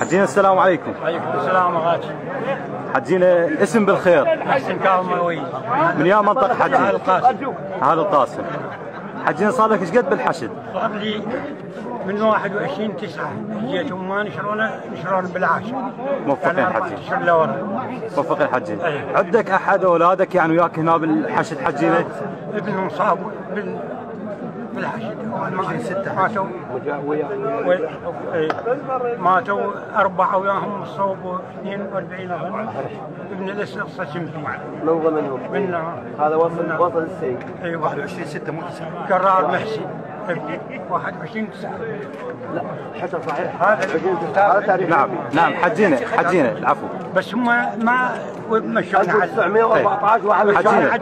حجينا السلام عليكم. عليكم السلام ورحمة. حجينا اسم بالخير. حسن كاظموي. من يا منطقة حجينا؟ أهل القاسم. أهل القاسم. حجينا صار لك ايش قد بالحشد؟ صار لي من 21/9 جيت ما نشرون بالعاشر. موفقين حجينا. اشهر لورا. موفقين حجينا. عندك احد اولادك يعني وياك هنا بالحشد حجينا؟ ابنه مصاب بالحشد 21/6 ماتوا 4 وياهم صوبوا 42 اظن. ابن لسه صجم فيه. من ضمنهم؟ هذا وصل السيد. ايوه 21/6 مو 9. قرار محسن 21/9. لا حسب صحيح. هذا تاريخ. نعم حجينا العفو. بس هم ما مشونا على 1914 واحد حجينا.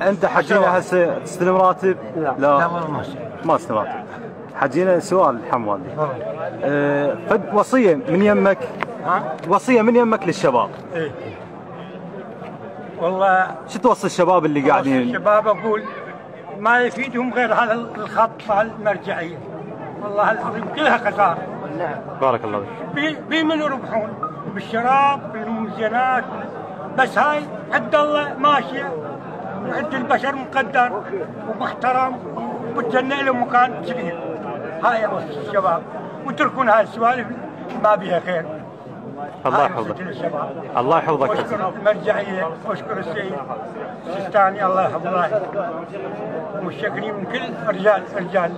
انت حجينا هسه تستلم راتب؟ لا والله ما استلم راتب. حجينا سؤال الحم والدي. فد وصيه من يمك. وصيه من يمك للشباب. ايه والله شو توصي الشباب اللي قاعدين؟ الشباب اقول ما يفيدهم غير هذا الخط مال المرجعيه. والله العظيم كلها خساره. بارك الله فيك. بمن يربحون؟ بالشراب بالمزينات. بس هاي عند الله ماشيه وعند البشر مقدر ومحترم وبتجنى له مكان كبير. هاي بس الشباب وتركون هاي السوالف ما بيها خير. الله يحفظك. الله يحفظك. واشكر المرجعيه واشكر السيد السيستاني الله يحفظه. متشكرين من كل رجال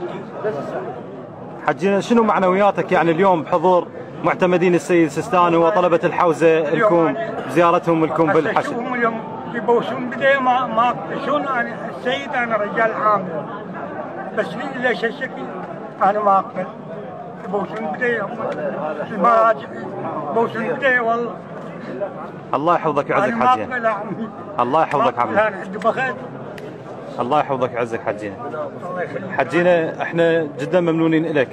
حجينا شنو معنوياتك يعني اليوم بحضور معتمدين السيد السيستاني وطلبة الحوزة لكم بزيارتهم لكم بالحشد؟ هم اليوم يبوسون بداية ما شلون انا السيد انا رجال عامل بس ليش هالشكل انا ما اقبل. يبوسون بداية المراجع يبوسون بداية والله. الله يحفظك ويعزك حجينا. الله يحفظك عمي. الله يحفظك ويعزك حجينا. حجينا احنا جدا ممنونين لك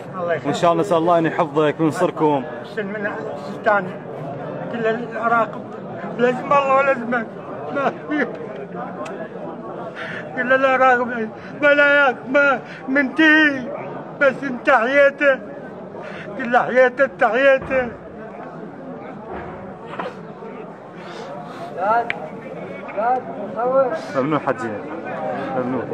وان شاء الله نسال الله ان يحفظك وينصركم. من السيستاني كل العراق لازم الله ولازمك ما في كل العراق بلاياك ما منتهي بس انت حياته كل حياته تحياته. ممنون حجينا ممنون.